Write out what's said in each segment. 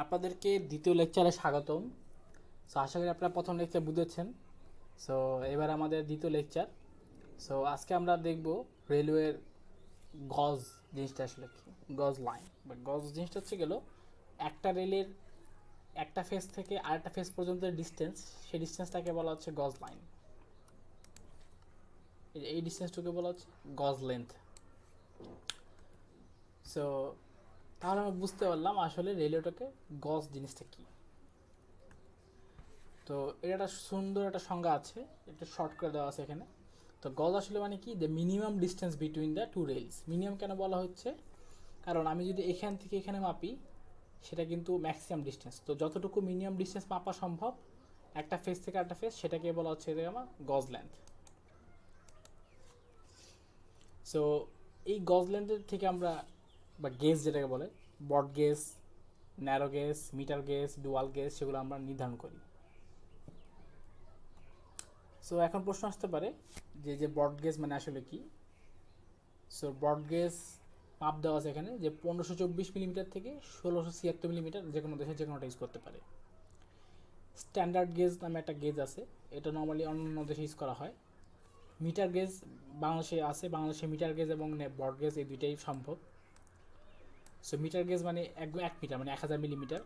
আপনাদেরকে দ্বিতীয় লেকচারে স্বাগতম। সো আশা করি আপনারা প্রথম লেকচার বুঝেছেন। সো এবার আমাদের দ্বিতীয় লেকচার। সো আজকে আমরা দেখব রেলওয়ের গজ জিনিসটা আসলে কি, গজ লাইন বা গজ জিনিসটা হচ্ছে গেল একটা রেলের একটা ফেজ থেকে আরেকটা ফেজ পর্যন্ত ডিস্টেন্স, সেই ডিস্টেন্সটাকে বলা হচ্ছে গজ লাইন। এই ডিস্টেন্সটাকে বলা হচ্ছে গজ লেন্থ। সো তাহলে আমরা বুঝতে পারলাম আসলে রেলওয়েটাকে গজ জিনিসটা কি। তো এটা একটা সুন্দর একটা সংজ্ঞা আছে, এটা শর্ট করে দেওয়া আছে এখানে। তো গজ আসলে মানে কি, the minimum distance between the two rails. Minimum কেন বলা হচ্ছে, কারণ আমি যদি এখান থেকে এখানে মাপি সেটা কিন্তু ম্যাক্সিমাম ডিস্টেন্স। তো যতটুকু মিনিমাম ডিস্টেন্স মাপা সম্ভব একটা ফেজ থেকে একটা ফেজ, সেটাকে বলা হচ্ছে আমার গজ লেন্থ। সো এই গজ লেন্থের থেকে আমরা বা গেজ যেটাকে বলে broad gauge, narrow gauge, metre gauge, dual gauge, সেগুলো আমরা নির্ধারণ করি। সো এখন প্রশ্ন আসতে পারে যে ব্রড গেজ মানে আসলে কি। সো ব্রড গেজ মাপ দেওয়া আছে এখানে যে 1524 মিলিমিটার থেকে 1676 মিলিমিটার, যে কোনো দেশে যে কোনোটা ইউজ করতে পারে। স্ট্যান্ডার্ড গেজ নামে একটা গেজ আছে, এটা নর্মালি অন্যান্য দেশে ইউজ করা হয়। মিটার গেজ বাংলাদেশে আছে, বাংলাদেশে মিটার গেজ এবং ব্রড গেজ এই দুইটাই সম্ভব। সো মিটার গেজ মানে 1 মিটার মানে 1000 মিলিমিটার।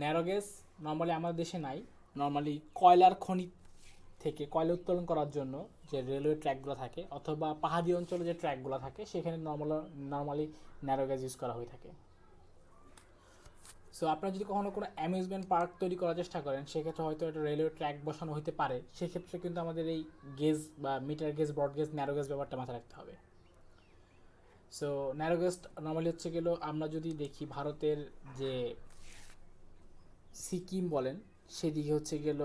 ন্যারো গেজ নর্মালি আমাদের দেশে নাই, নর্মালি কয়লার খনি থেকে কয়লা উত্তোলন করার জন্য যে রেলওয়ে ট্র্যাকগুলো থাকে অথবা পাহাড়ি অঞ্চলে যে ট্র্যাকগুলো থাকে সেখানে নর্মালি ন্যারো গেজ ইউজ করা হয়ে থাকে। সো আপনারা যদি কখনো কোনো অ্যামিউজমেন্ট পার্ক তৈরি করার চেষ্টা করেন, সেক্ষেত্রে হয়তো একটা রেলওয়ে ট্র্যাক বসানো হতে পারে, সেক্ষেত্রে কিন্তু আমাদের এই গেজ বা metre gauge, broad gauge, narrow gauge ব্যাপারটা মাথায় রাখতে হবে। সো ন্যারো গেজ নর্মালি হচ্ছে গেল, আমরা যদি দেখি ভারতের যে সিকিম বলেন সেদিকে হচ্ছে গেল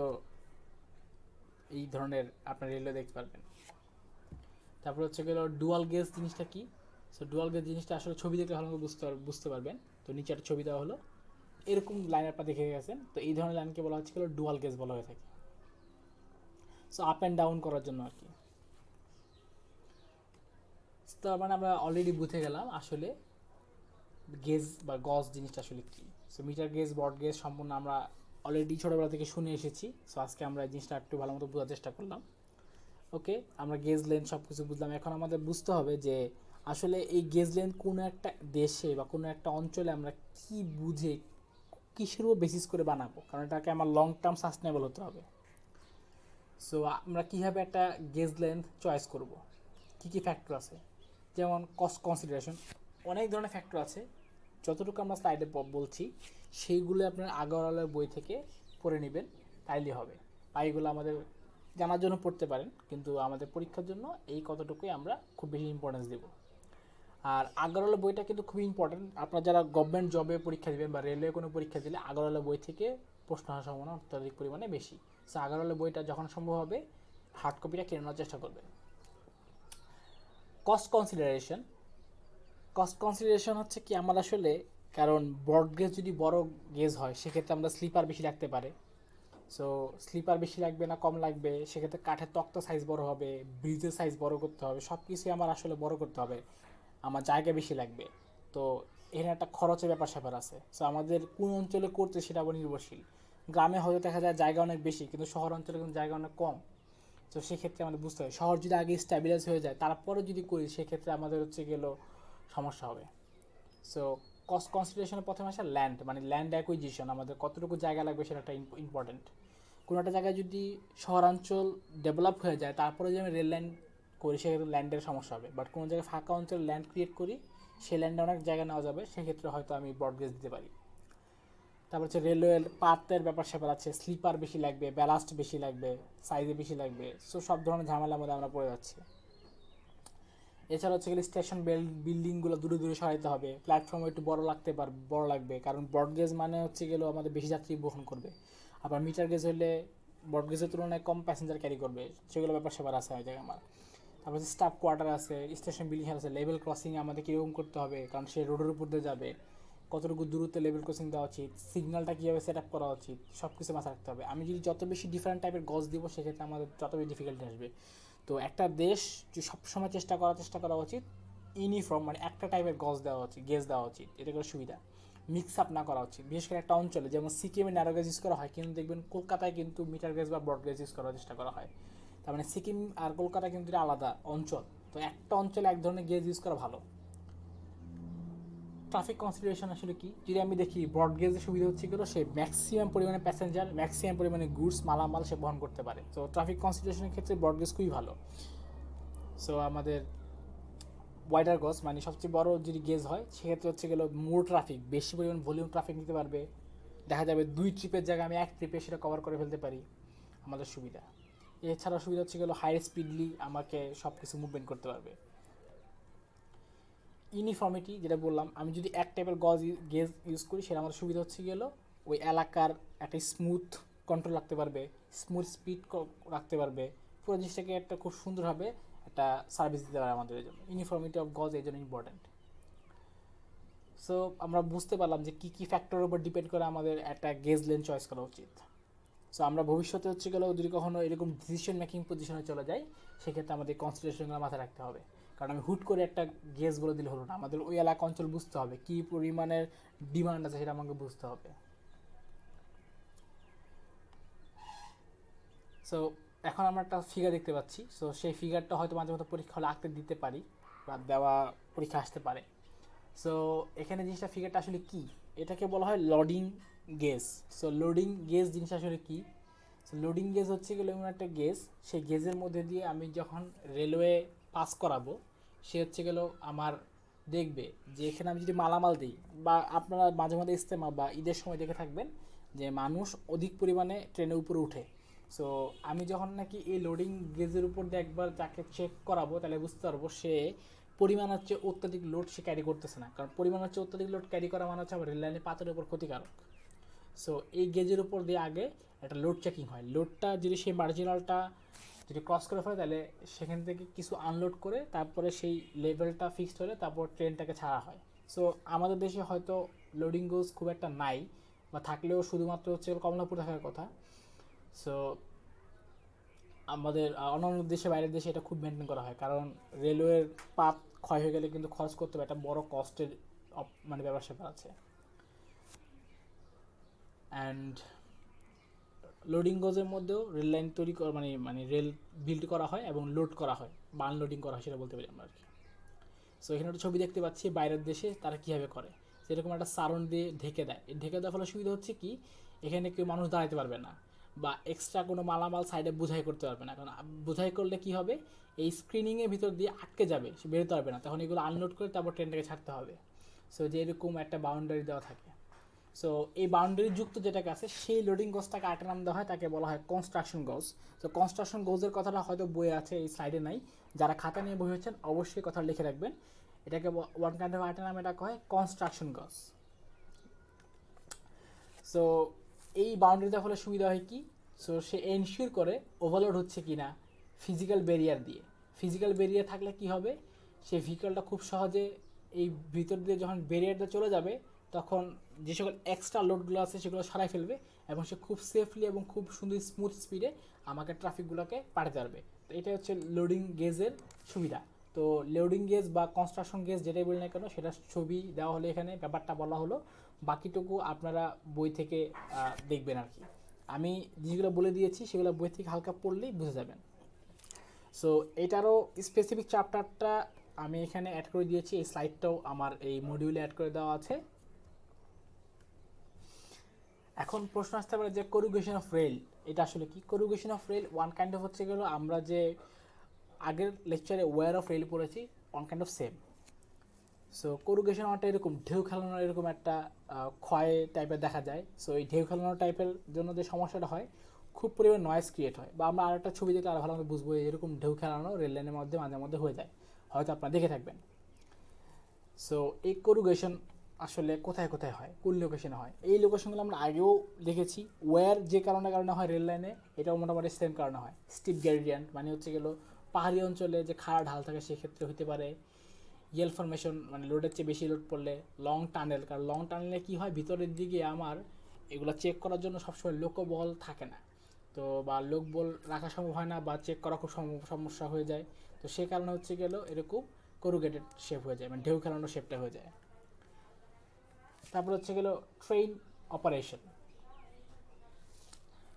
এই ধরনের আপনার রেলওয়ে দেখতে পারবেন। তারপর হচ্ছে গেল ডুয়াল গেজ জিনিসটা কি। সো ডুয়াল গেজ জিনিসটা আসলে ছবি দেখলে ভালো বুঝতে পারবেন। তো নিচে একটা ছবি দেওয়া হলো, এরকম লাইন আপনারা দেখে গেছেন। তো এই ধরনের লাইনকে বলা হচ্ছে গেল ডুয়াল গেজ বলা হয়ে থাকে। সো আপ অ্যান্ড ডাউন করার জন্য আর কি। তার মানে আমরা অলরেডি বুঝে গেলাম আসলে গেজ বা গজ জিনিসটা আসলে কি। So metre gauge, broad gauge সম্পূর্ণ আমরা অলরেডি ছোটোবেলা থেকে শুনে এসেছি। সো আজকে আমরা এই জিনিসটা একটু ভালো মতো বোঝার চেষ্টা করলাম। ওকে, আমরা গেজ লেন্থ সব কিছু বুঝলাম। এখন আমাদের বুঝতে হবে যে আসলে এই গেজ লেন্থ কোনো একটা দেশে বা কোনো একটা অঞ্চলে আমরা কি বুঝে কিসের উপর বেসিস করে বানাবো, কারণ এটাকে আমার লং টার্ম সাস্টেনেবল হতে হবে। সো আমরা কীভাবে একটা গেজ লেন্থ চয়েস করব, কী কী ফ্যাক্টর আছে, যেমন কস্ট কনসিডারেশন, অনেক ধরনের ফ্যাক্টর আছে। যতটুকু আমরা স্লাইডে বলছি সেইগুলো আপনার আগরওয়ালার বই থেকে পড়ে নেবেন, তাইলে হবে। বা এগুলো আমাদের জানার জন্য পড়তে পারেন, কিন্তু আমাদের পরীক্ষার জন্য এই কতটুকুই আমরা খুব বেশি ইম্পর্টেন্স দেব। আর আগরওয়ালা বইটা কিন্তু খুবই ইম্পর্টেন্ট। আপনারা যারা গভর্নমেন্ট জবে পরীক্ষা দেবেন বা রেলওয়ে কোনো পরীক্ষা দিলে আগরওয়ালা বই থেকে প্রশ্ন আসার সম্ভাবনা অত্যাধিক পরিমাণে বেশি। সো আগরওয়ালা বইটা যখন সম্ভব হবে হার্ড কপিটা কিনে নেওয়ার চেষ্টা করবেন। কস্ট কনসিডারেশন, কস্ট কনসিডারেশন হচ্ছে কি, আমার আসলে কারণ ব্রড গেজ যদি বড় গেজ হয় সেক্ষেত্রে আমরা স্লিপার বেশি রাখতে পারে। সো স্লিপার বেশি লাগবে না কম লাগবে, সেক্ষেত্রে কাঠের তক্তা সাইজ বড় হবে, ব্রিজের সাইজ বড় করতে হবে, সব কিছুই আমার আসলে বড় করতে হবে, আমার জায়গা বেশি লাগবে। তো এখানে একটা খরচের ব্যাপার স্যাপার আছে। সো আমাদের কোন অঞ্চলে করতে সেটা আবার নির্ভরশীল। গ্রামে হয়তো দেখা যায় জায়গা অনেক বেশি, কিন্তু শহর অঞ্চলে কিন্তু জায়গা অনেক কম। তো সেক্ষেত্রে আমাদের বুঝতে হবে, শহর যদি আগে স্ট্যাবিলাইজ হয়ে যায় তারপরে যদি করি সেক্ষেত্রে আমাদের হচ্ছে গেল সমস্যা হবে। সো কস্ট কনসিডারেশনের প্রথমে আসে ল্যান্ড, মানে ল্যান্ড অ্যাকুইজিশন, আমাদের কতটুকু জায়গা লাগবে সেটা একটা ইম্পর্টেন্ট। কোনো একটা জায়গায় যদি শহরাঞ্চল ডেভেলপ হয়ে যায় তারপরে যদি আমি রেল লাইন করি সেক্ষেত্রে ল্যান্ডের সমস্যা হবে। বাট কোনো জায়গায় ফাঁকা অঞ্চলে ল্যান্ড ক্রিয়েট করি, সেই ল্যান্ডে অনেক জায়গা নেওয়া যাবে, সেক্ষেত্রে হয়তো আমি ব্রডগেজ দিতে পারি। তারপর হচ্ছে রেলওয়ের পাতের ব্যাপার স্যাপার আছে, স্লিপার বেশি লাগবে, ব্যালাস্ট বেশি লাগবে, সাইজে বেশি লাগবে। সো সব ধরনের ঝামেলার মধ্যে আমরা পড়ে যাচ্ছি। এছাড়া হচ্ছে গেলে স্টেশন বিল্ডিংগুলো দূরে দূরে সরাইতে হবে, প্ল্যাটফর্ম একটু বড় লাগবে, কারণ ব্রডগেজ মানে হচ্ছে গেলেও আমাদের বেশি যাত্রী বহন করবে। আবার মিটার গেজ হলে ব্রডগেজের তুলনায় কম প্যাসেঞ্জার ক্যারি করবে, সেগুলো ব্যাপার স্যাপার আছে ওই জায়গায় আমার। তারপর হচ্ছে স্টাফ কোয়ার্টার আছে, স্টেশন বিল্ডিং আছে, লেভেল ক্রসিং আমাদের কীরকম করতে হবে, কারণ সে রোডের উপর দিয়ে যাবে, কতটুকু দূরত্বে লেভেল ক্রসিং দেওয়া উচিত, সিগন্যালটা কীভাবে সেট আপ করা উচিত, সব কিছু মাথায় রাখতে হবে। আমি যদি যত বেশি ডিফারেন্ট টাইপের গজ দিব সেক্ষেত্রে আমাদের তত বেশি ডিফিকাল্টি আসবে। তো একটা দেশ যে সবসময় চেষ্টা করা উচিত ইউনিফর্ম, মানে একটা টাইপের গজ দেওয়া উচিত, গেজ দেওয়া উচিত, এটা করে সুবিধা। মিক্স আপ না করা উচিত। বিশেষ করে একটা অঞ্চলে যেমন সিকিমে ন্যারো গেজ ইউজ করা হয়, কিন্তু দেখবেন কলকাতায় কিন্তু মিটার গেজ বা ব্রড গেজ ইউজ করার চেষ্টা করা হয়। তার মানে সিকিম আর কলকাতা কিন্তু আলাদা অঞ্চল, তো একটা অঞ্চলে এক ধরনের গেজ ইউজ করা ভালো। ট্রাফিক কনসিডারেশন আসলে কি, যদি আমি দেখি ব্রড গেজের সুবিধা হচ্ছে গেলো সে ম্যাক্সিমাম পরিমাণে প্যাসেঞ্জার, ম্যাক্সিমাম পরিমাণে গুডস মালামাল সে বহন করতে পারে। তো ট্রাফিক কনসিডারেশনের ক্ষেত্রে ব্রড গেজ খুবই ভালো। সো আমাদের ওয়াইডার গজ মানে সবচেয়ে বড় যদি গেজ হয় সেক্ষেত্রে হচ্ছে গেলো মোর ট্রাফিক, বেশি পরিমাণ ভলিউম ট্রাফিক নিতে পারবে। দেখা যাবে 2 ট্রিপের জায়গায় আমি 1 ট্রিপে সেটা কভার করে ফেলতে পারি, আমাদের সুবিধা। এছাড়া সুবিধা হচ্ছে গেলো হাই স্পিডলি আমাকে সব কিছু মুভমেন্ট করতে পারবে। ইউনিফর্মিটি যেটা বললাম, আমি যদি এক টাইপের গেজ ইউজ করি সেটা আমার সুবিধা হচ্ছে গেলো ওই এলাকার একটা স্মুথ কন্ট্রোল রাখতে পারবে, স্মুথ স্পিড রাখতে পারবে, পুরো জিনিসটাকে একটা খুব সুন্দরভাবে একটা সার্ভিস দিতে পারে আমাদের জন্য। ইউনিফর্মিটি অফ গজ এই জন্য ইম্পর্ট্যান্ট। সো আমরা বুঝতে পারলাম যে কী কী ফ্যাক্টরের উপর ডিপেন্ড করে আমাদের একটা গেজ লেন চয়েস করা উচিত। সো আমরা ভবিষ্যতে হচ্ছে গেলেও যদি কখনো এরকম ডিসিশন মেকিং পজিশনে চলে যাই সেক্ষেত্রে আমাদের কনসিডারেশনগুলো মাথায় রাখতে হবে। কারণ আমি হুট করে একটা গেজ বলে দিলে হলো না, আমাদের ওই এলাকা অঞ্চল বুঝতে হবে, কী পরিমাণের ডিমান্ড আছে সেটা আমাকে বুঝতে হবে। সো এখন আমরা একটা ফিগার দেখতে পাচ্ছি, সো সেই ফিগারটা হয়তো মাঝে মধ্যে পরীক্ষা হলে আঁকতে দিতে পারি বা দেওয়া পরীক্ষা আসতে পারে। সো এখানে জিনিসটা ফিগারটা আসলে কি, এটাকে বলা হয় loading gauge. So loading gauge জিনিসটা আসলে কি, সো লোডিং গেজ হচ্ছে গেলো এমন একটা গেজ, সেই গেজের মধ্যে দিয়ে আমি যখন রেলওয়ে পাস করাবো সে হচ্ছে গেলো আমার দেখবে যে এখানে আমি যদি মালামাল দিই, বা আপনারা মাঝে মাঝে ইস্তেমা বা ঈদের সময় দেখে থাকবেন যে মানুষ অধিক পরিমাণে ট্রেনের উপরে উঠে। সো আমি যখন নাকি এই লোডিং গেজের উপর দিয়ে একবার যাকে চেক করাবো তাহলে বুঝতে পারবো সে পরিমাণ হচ্ছে অত্যাধিক লোড সে ক্যারি করতেছে না, কারণ পরিমাণ হচ্ছে অত্যাধিক লোড ক্যারি করা মানে হচ্ছে আমার রেল লাইনের পাতের উপর ক্ষতিকারক। সো এই গেজের উপর দিয়ে আগে একটা লোড চেকিং হয়, লোডটা যদি সেই মার্জিনালটা যদি ক্রস করে ফেলে তাহলে সেখান থেকে কিছু আনলোড করে তারপরে সেই লেভেলটা ফিক্সড হলে তারপর ট্রেনটাকে ছাড়া হয়। সো আমাদের দেশে হয়তো লোডিং গোজ খুব একটা নাই, বা থাকলেও শুধুমাত্র হচ্ছে কমলাপুর থাকার কথা। সো আমাদের অন্যান্য দেশে বাইরের দেশে এটা খুব মেনটেন করা হয়, কারণ রেলওয়ের পাত ক্ষয় হয়ে গেলে কিন্তু খরচ করতে হবে, একটা বড় কস্টের মানে ব্যাপার স্যাপার আছে। অ্যান্ড লোডিং গজের মধ্যেও রেল লাইন তৈরি করা মানে মানে রেল বিল্ড করা হয় এবং লোড করা হয় বা আনলোডিং করা হয় সেটা বলতে পারি আমরা আর কি। সো এখানে একটা ছবি দেখতে পাচ্ছি বাইরের দেশে তারা কীভাবে করে, সেরকম একটা সারণ দিয়ে ঢেকে দেয়। এই ঢেকে দেওয়ার ফলে সুবিধা হচ্ছে কি, এখানে কেউ মানুষ দাঁড়াতে পারবে না বা এক্সট্রা কোনো মালামাল সাইডে বোঝাই করতে পারবে না, কারণ বোঝাই করলে কি হবে এই স্ক্রিনিংয়ের ভিতর দিয়ে আটকে যাবে, সে বেরোতে পারবে না, তখন এগুলো আনলোড করে তারপর ট্রেনটাকে ছাড়তে হবে। সো যে এরকম একটা বাউন্ডারি দেওয়া থাকে। সো এই বাউন্ডারি যুক্ত যেটাকে আছে সেই লোডিং গজটাকে আরেকটা নাম দেওয়া হয়, তাকে বলা হয় কনস্ট্রাকশন গজ। তো কনস্ট্রাকশন গজের কথাটা হয়তো বইয়ে আছে, এই স্লাইডে নাই, যারা খাতা নিয়ে বই হচ্ছেন অবশ্যই কথা লিখে রাখবেন। এটাকে ওয়ান কাইন্ড অফ আর্টের নাম এটা কয় কনস্ট্রাকশন গজ। সো এই বাউন্ডারি দেওয়ার ফলে সুবিধা হয় কি, সো সে এনশিওর করে ওভারলোড হচ্ছে কি না ফিজিক্যাল ব্যারিয়ার দিয়ে। ফিজিক্যাল ব্যারিয়ার থাকলে কি হবে, সেই ভেহিকলটা খুব সহজে এই ভিতর দিয়ে যখন ব্যারিয়ারটা চলে যাবে তখন যে সকল এক্সট্রা লোডগুলো আছে সেগুলো সরাই ফেলবে এবং সে খুব সেফলি এবং খুব সুন্দর স্মুথ স্পিডে আমাকে ট্রাফিকগুলোকে পাঠাতে পারবে। তো এটা হচ্ছে লোডিং গেজের সুবিধা। তো লোডিং গেজ বা কনস্ট্রাকশন গেজ যেটাই বলি না কেন সেটা ছবি দেওয়া হলো, এখানে ব্যাপারটা বলা হলো, বাকিটুকু আপনারা বই থেকে দেখবেন আর কি। আমি যেগুলো বলে দিয়েছি সেগুলো বই থেকে হালকা পড়লেই বুঝে যাবেন। সো এটারও স্পেসিফিক চ্যাপ্টারটা আমি এখানে অ্যাড করে দিয়েছি, এই স্লাইডটাও আমার এই মডিউলে অ্যাড করে দেওয়া আছে। এখন প্রশ্ন আসতে পারে যে করুগেশন অফ রেল এটা আসলে কি। Corrugation of rail one kind of হচ্ছে গেলো আমরা যে আগের লেকচারে ওয়্যার অফ রেল পড়েছি one kind of same. So corrugation হওয়াটা এরকম ঢেউ খেলানোর এরকম একটা ক্ষয় টাইপের দেখা যায়। সো এই ঢেউ খেলানোর টাইপের জন্য যে সমস্যাটা হয় খুব পরিমাণ নয়েজ ক্রিয়েট হয়, বা আমরা আরেকটা ছবি দেখলে আরও ভালো আমরা বুঝবো এরকম ঢেউ খেলানো রেল লাইনের মধ্যে মাঝে মধ্যে হয়ে যায়, হয়তো আপনারা দেখে থাকবেন। সো এই করুগেশন আসলে কোথায় কোথায় হয়, কোন লোকেশনে হয়, এই লোকেশনগুলো আমরা আগেও দেখেছি। ওয়্যার যে কারণে হয় রেল লাইনে এটাও মোটামুটি সেম কারণে হয়। স্টিপ গ্রেডিয়েন্ট মানে হচ্ছে গেলো পাহাড়ি অঞ্চলে যে খাড়া ঢাল থাকে সেক্ষেত্রে হতে পারে। ইয়েল ফরমেশন মানে লোডের চেয়ে বেশি লোড পড়লে। লং টানেল, কারণ লং টানেলে কী হয় ভিতরের দিকে আমার এগুলো চেক করার জন্য সবসময় লোকবল থাকে না, তো বা লোকবল রাখা সম্ভব হয় না বা চেক করা খুব সমস্যা হয়ে যায়। তো সে কারণে হচ্ছে গেলো এরকম করুগেটেড শেপ হয়ে যায়, মানে ঢেউ খেলানো শেপটা হয়ে যায়। তারপর হচ্ছে গেলো ট্রেন অপারেশন।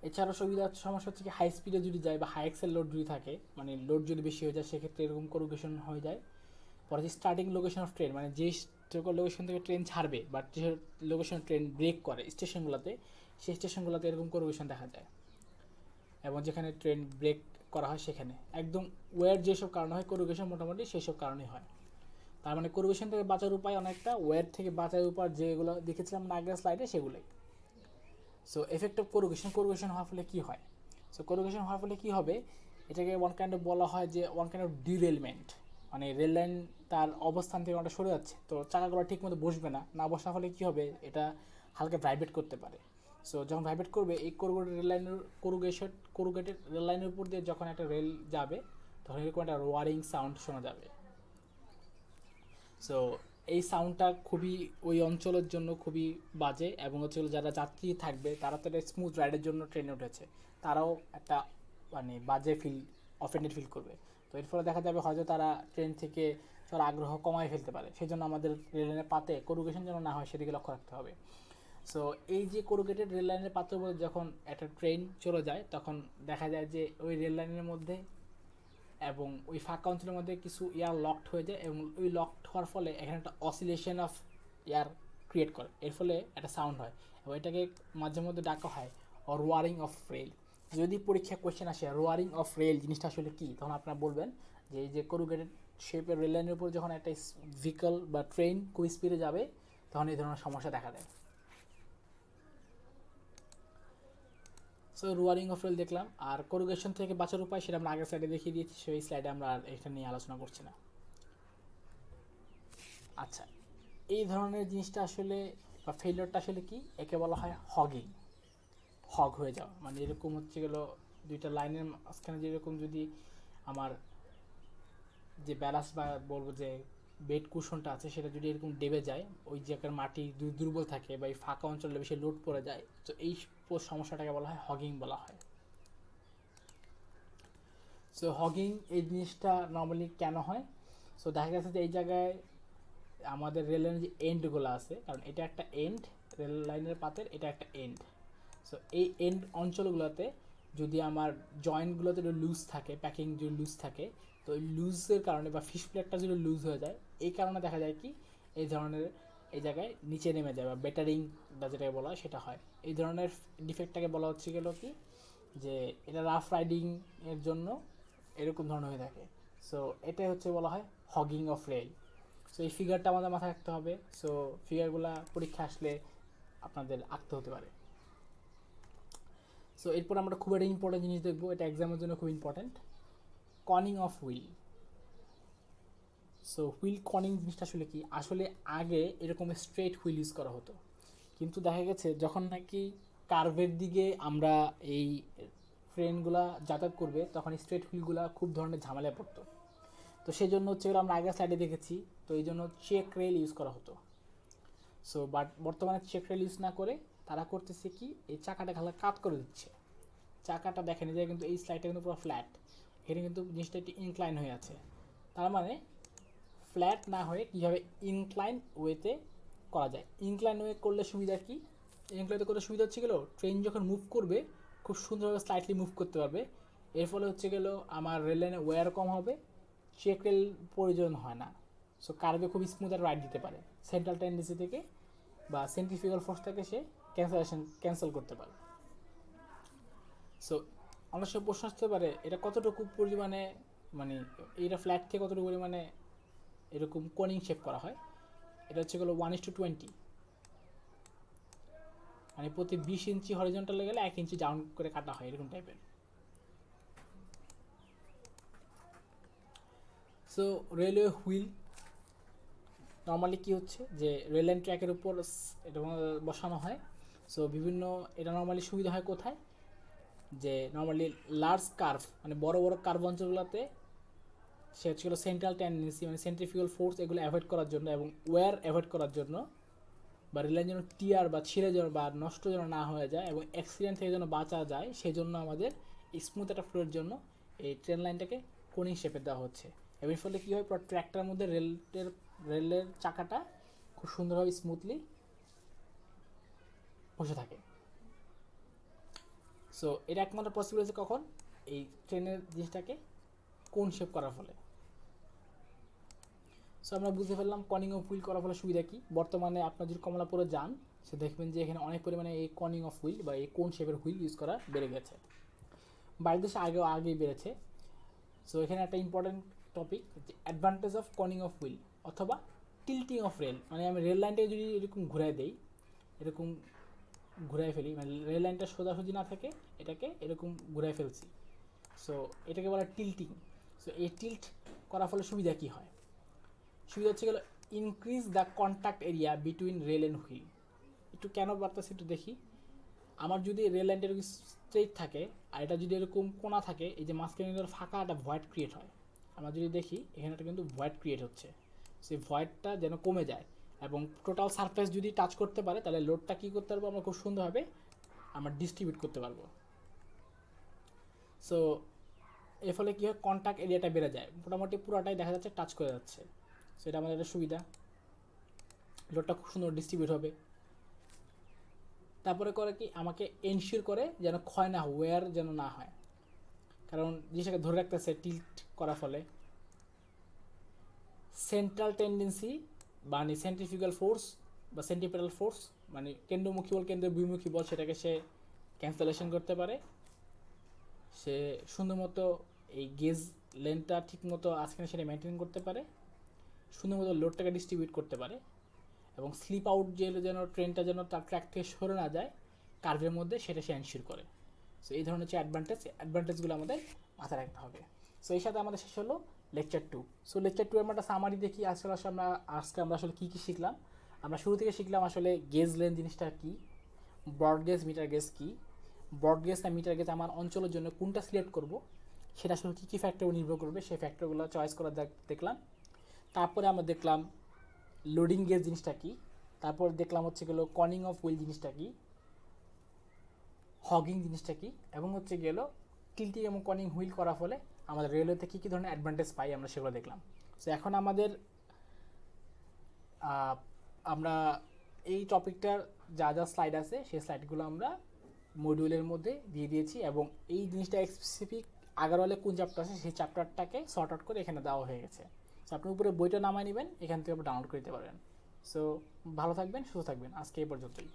এছাড়াও সমস্যা হচ্ছে কি হাই স্পিডে যদি যায় বা হাই এক্সেল লোড যদি থাকে, মানে লোড যদি বেশি হয়ে যায়, সেক্ষেত্রে এরকম কোরুগেশন হয়ে যায়। পরে যে স্টার্টিং লোকেশন অফ ট্রেন, মানে যে লোকেশন থেকে ট্রেন ছাড়বে বা যে লোকেশন ট্রেন ব্রেক করে স্টেশনগুলোতে, সেই স্টেশনগুলোতে এরকম কোরুগেশন দেখা যায়। এবং যেখানে ট্রেন ব্রেক করা হয় সেখানে একদম ওয়্যার যেসব কারণে হয় কোরুগেশন মোটামুটি সেই সব কারণেই হয়। তার মানে কোরুগেশন থেকে বাঁচার উপায় অনেকটা, ওয়্যার থেকে বাঁচার উপায় যেগুলো দেখেছিলাম না আগের স্লাইডে সেগুলোই। সো এফেক্ট অফ কোরুগেশন হওয়ার ফলে কী হয়? সো কোরুগেশন হওয়ার ফলে কী হবে, এটাকে ওয়ান কাইন্ড অফ বলা হয় যে ওয়ান কাইন্ড অফ ডিরেলমেন্ট, মানে রেল লাইন তার অবস্থান থেকে অনেকটা সরে যাচ্ছে, তো চাকাগুলো ঠিক মতো বসবে না, না বসার ফলে কী হবে, এটা হালকা ভাইব্রেট করতে পারে। সো যখন ভাইব্রেট করবে, এই কোরুগেটেড রেল লাইনের উপর দিয়ে যখন একটা রেল যাবে, তখন এরকম একটা রোয়ারিং সাউন্ড শোনা যাবে। সো এই সাউন্ডটা খুবই ওই অঞ্চলের জন্য খুবই বাজে, এবং হচ্ছে যারা যাত্রী থাকবে তারা তো একটা স্মুথ রাইডের জন্য ট্রেনে উঠেছে, তারাও একটা মানে বাজে অফেন্ডেড ফিল করবে। তো এর ফলে দেখা যাবে হয়তো তারা ট্রেন থেকে তার আগ্রহ কমায় ফেলতে পারে। সেই জন্য আমাদের রেল লাইনের পাতে কোরুগেশন যেন না হয় সেদিকে লক্ষ্য রাখতে হবে। সো এই যে কোরুগেটেড রেল লাইনের পাত্র মধ্যে যখন একটা ট্রেন চলে যায়, তখন দেখা যায় যে ওই রেল লাইনের মধ্যে এবং ওই ফাঁকা অঞ্চলের মধ্যে কিছু এয়ার লকড হয়ে যায়, এবং ওই লকড হওয়ার ফলে এখানে একটা অসিলেশন অফ এয়ার ক্রিয়েট করে, এর ফলে একটা সাউন্ড হয়, এবং এটাকে মাঝে মধ্যে ডাকা হয় রোয়ারিং অফ রেল। যদি পরীক্ষা কোয়েশ্চেন আসে রোয়ারিং অফ রেল জিনিসটা আসলে কী, তখন আপনারা বলবেন যে এই যে কোরুগেটেড শেপের রেল লাইনের উপর যখন একটা ভেহিকল বা ট্রেন খুব স্পিডে যাবে, তখন এই ধরনের সমস্যা দেখা দেয়। সো রোয়ারিং অফ রেল দেখলাম, আর কোরুগেশন থেকে বাঁচার উপায় সেটা আমরা আগের স্লাইডে দেখিয়ে দিয়েছি, সেই স্লাইডে আমরা আর এটা নিয়ে আলোচনা করছি না। আচ্ছা, এই ধরনের জিনিসটা আসলে বা ফেলিওরটা আসলে কি, একে বলা হয় হগিং, হগ হয়ে যাওয়া। মানে এরকম হচ্ছে গেলো দুইটা লাইনের মাঝখানে যেরকম যদি আমার যে ব্যালান্স বা বলবো যে বেড কুশনটা আছে সেটা যদি এরকম ডেবে যায়, ওই জায়গার মাটি দুর্বল থাকে বা এই ফাঁকা অঞ্চলে বেশি লোড পড়ে যায়, তো এই সমস্যাটাকে বলা হয় হগিং বলা হয়। সো হগিং এই জিনিসটা নর্মালি কেন হয়? সো দেখা গেছে যে এই জায়গায় আমাদের রেল লাইনের যে এন্ডগুলো আছে, কারণ এটা একটা এন্ড, রেল লাইনের পাতের এটা একটা এন্ড। সো এই এন্ড অঞ্চলগুলোতে যদি আমার জয়েন্টগুলোতে যদি লুজ থাকে, প্যাকিং যদি লুজ থাকে, তো ওই লুজের কারণে বা ফিশ প্লেটটা যদি লুজ হয়ে যায়, এই কারণে দেখা যায় কি এই ধরনের এই জায়গায় নিচে নেমে যায় বা বেটারিং বা যেটাকে বলা হয় সেটা হয়। এই ধরনের ডিফেক্টটাকে বলা হচ্ছে গেল কি, যে এটা রাফ রাইডিং এর জন্য এরকম ধরনের হয়ে থাকে। সো এটাই হচ্ছে বলা হয় হগিং অফ রেল। সো এই ফিগারটা আমাদের মাথায় রাখতে হবে। সো ফিগারগুলো পরীক্ষা আসলে আপনাদের আঁকতে হতে পারে। সো এরপর আমরা খুব একটা ইম্পর্টেন্ট জিনিস দেখবো, এটা এক্সামের জন্য খুব important, Corning of wheel. So wheel Corning জিনিসটা আসলে কি, আসলে আগে এরকম স্ট্রেট হুইল ইউজ করা হতো, কিন্তু দেখা গেছে যখন নাকি কার্ভের দিকে আমরা এই ট্রেনগুলা যাতায়াত করবে, তখন স্ট্রেট হুইলগুলা খুব ধরনের ঝামেলায় পড়তো। তো সেই জন্য হচ্ছে আমরা আগের সাইডে দেখেছি, তো এই জন্য চেক রেল ইউজ করা হতো। সো বাট বর্তমানে চেক রেল ইউজ না করে তারা করতেছে কি, এই চাকাটা খালা কাত করে দিচ্ছে। চাকাটা দেখেন যে কিন্তু এই স্লাইডটা কিন্তু পুরো ফ্ল্যাট, এখানে কিন্তু জিনিসটা একটু ইনক্লাইন হয়ে আছে। তার মানে ফ্ল্যাট না হয়ে কীভাবে ইনক্লাইন ওয়েতে করা যায়। ইনক্লাইন ওয়ে করলে সুবিধা কি, ইনক্লাইন করলে সুবিধা হচ্ছে গেলো ট্রেন যখন মুভ করবে খুব সুন্দরভাবে স্লাইটলি মুভ করতে পারবে। এর ফলে হচ্ছে গেলো আমার রেল লাইনে ওয়্যার কম হবে, চেক রেল প্রয়োজন হয় না। সো কার্ভে খুব স্মুথ আর রাইড দিতে পারে, সেন্ট্রাল টেন্ডেন্সি থেকে বা সেন্ট্রিফিউগাল ফোর্স থেকে সে ক্যান্সেল করতে পারে। সো অনেক সময় প্রশ্ন আসতে পারে এটা কতটুকু পরিমাণে, মানে এইটা ফ্ল্যাট থেকে কতটুকু পরিমাণে এরকম কোনিং শেপ করা হয়। এটা হচ্ছে গেলো 1:20, মানে প্রতি 20 ইঞ্চি হরিজন্টালে গেলে 1 ইঞ্চি ডাউন করে কাটা হয়, এরকম টাইপের। সো রেলওয়ে হুইল নর্মালি কী হচ্ছে যে রেল লাইন ট্র্যাকের উপর এটা বসানো হয়। সো বিভিন্ন এটা নর্মালি সুবিধা হয় কোথায়, যে নর্মালি লার্জ কার্ভ মানে বড় বড় কার্ভ অঞ্চলগুলোতে সে হচ্ছে সেন্ট্রাল টেন্ডেন্সি মানে সেন্ট্রিফিউগাল ফোর্স এগুলো অ্যাভয়েড করার জন্য এবং ওয়্যার অ্যাভয়েড করার জন্য, বা রেলের যেন টিয়ার বা ছিঁড়ে যেন বা নষ্ট যেন না হয়ে যায় এবং অ্যাক্সিডেন্ট থেকে যেন বাঁচা যায়, সেই জন্য আমাদের স্মুথ একটা ফ্লোর জন্য এই ট্রেন লাইনটাকে কোনিং শেপে দেওয়া হচ্ছে। এবং এর ফলে কী হয়, পুরো ট্র্যাকটার মধ্যে রেলের চাকাটা খুব সুন্দরভাবে স্মুথলি বসে থাকে। সো এটা একমাত্র পসিবল হচ্ছে কখন, এই ট্রেনের জিনিসটাকে কোন শেপ করার ফলে। সো আমরা বুঝতে পারলাম কনিং অফ হুইল করার ফলে সুবিধা কী। বর্তমানে আপনার যদি কমলাপুরে যান, সে দেখবেন যে এখানে অনেক পরিমাণে এই কনিং অফ হুইল বা এই কোন শেপের হুইল ইউজ করা বেড়ে গেছে। বাইরের দেশে আগেই বেড়েছে। সো এখানে একটা ইম্পর্টেন্ট টপিক, যে advantage of Corning of wheel অথবা টিল্টিং অফ রেল। মানে আমি রেল লাইনটাকে যদি এরকম ঘুরাই দেই, এরকম ঘুরাই ফেলি, মানে রেল লাইনটা সোজাসুজি না থাকে, এটাকে এরকম ঘুরাই ফেলছি, সো এটাকে বলা টিল্টিং। সো এই টিল্ট করার ফলে সুবিধা কী হয়? সুবিধা হচ্ছে গেল increase the contact area between rail and wheel. একটু কেন বাড়তেছে একটু দেখি। আমার যদি রেল লাইনটা এরকম স্ট্রেট থাকে আর এটা যদি এরকম কোনা থাকে, এই যে মাঝখানে ফাঁকা একটা ভয়েড ক্রিয়েট হয়। আমরা যদি দেখি এখানে একটা কিন্তু ভয়েড ক্রিয়েট হচ্ছে, সেই ভয়েডটা যেন কমে যায় এবং টোটাল সারফেস যদি টাচ করতে পারে, তাহলে লোডটা কী করতে পারবো আমরা খুব সুন্দরভাবে আমরা ডিস্ট্রিবিউট করতে পারবো। সো এর ফলে কী হয়, কন্ট্যাক্ট এরিয়াটা বেড়ে যায়, মোটামুটি পুরোটাই দেখা যাচ্ছে টাচ করে যাচ্ছে। সো এটা আমাদের একটা সুবিধা, লোডটা খুব সুন্দর ডিস্ট্রিবিউট হবে। তারপরে করে কি, আমাকে এনশিওর করে যেন ক্ষয় না হয়, ওয়্যার যেন না হয়, কারণ জিনিসটাকে ধরে রাখতেছে টিল্ট করার ফলে। সেন্ট্রাল টেন্ডেন্সি মানে সেন্ট্রিফিউগাল ফোর্স বা সেন্টিপিটাল ফোর্স, মানে কেন্দ্রমুখী বল কেন্দ্র বিমুখী বল, সেটাকে সে ক্যান্সেলেশন করতে পারে। সে সুন্দর মতো এই গেজ লেন্থটা ঠিক মতো আজকে সেটা মেনটেন করতে পারে, সুন্দর মতো লোডটাকে ডিস্ট্রিবিউট করতে পারে, এবং স্লিপ আউট যে যেন ট্রেনটা যেন তার ট্র্যাক থেকে সরে না যায় কার্ভের মধ্যে, সেটা সে এনশিওর করে। সো এই ধরনের হচ্ছে অ্যাডভান্টেজগুলো আমাদের মাথায় রাখতে হবে। সো এই সাথে আমাদের শেষ হলো লেকচার 2। সো লেকচার 2 আমরা একটা সামারি দেখি আজকে আমরা আসলে কী কী শিখলাম। আমরা শুরু থেকে শিখলাম আসলে গেজ লেন্থ জিনিসটা কী, ব্রড গেজ মিটার গেজ কী, ব্রড গেজ না মিটার গেজ আমার অঞ্চলের জন্য কোনটা সিলেক্ট করব, সেটা আসলে কী কী ফ্যাক্টর নির্ভর করবে, সেই ফ্যাক্টরগুলো চয়েস করা দেখলাম। তারপরে আমরা দেখলাম লোডিং গেজ জিনিসটা কী, তারপর দেখলাম হচ্ছে গেলো কনিং অফ হুইল জিনিসটা কী, হগিং জিনিসটা কী, এবং হচ্ছে গেল টিল্টিং এবং কনিং হুইল করার ফলে আমাদের রেলওয়েতে কী কী ধরনের অ্যাডভান্টেজ পাই আমরা সেগুলো দেখলাম। সো এখন আমরা এই টপিকটার যা যা স্লাইড আছে সেই স্লাইডগুলো আমরা মডিউলের মধ্যে দিয়ে দিয়েছি, এবং এই জিনিসটা স্পেসিফিক আগারওয়ালে কোন চ্যাপ্টার আছে সেই চ্যাপ্টারটাকে শর্ট আউট করে এখানে দেওয়া হয়ে গেছে। সো আপনি উপরে বইটা নামায় নেবেন, এখান থেকে আপনি ডাউনলোড করে দিতে পারবেন। সো ভালো থাকবেন, সুস্থ থাকবেন, আজকে এই পর্যন্তই।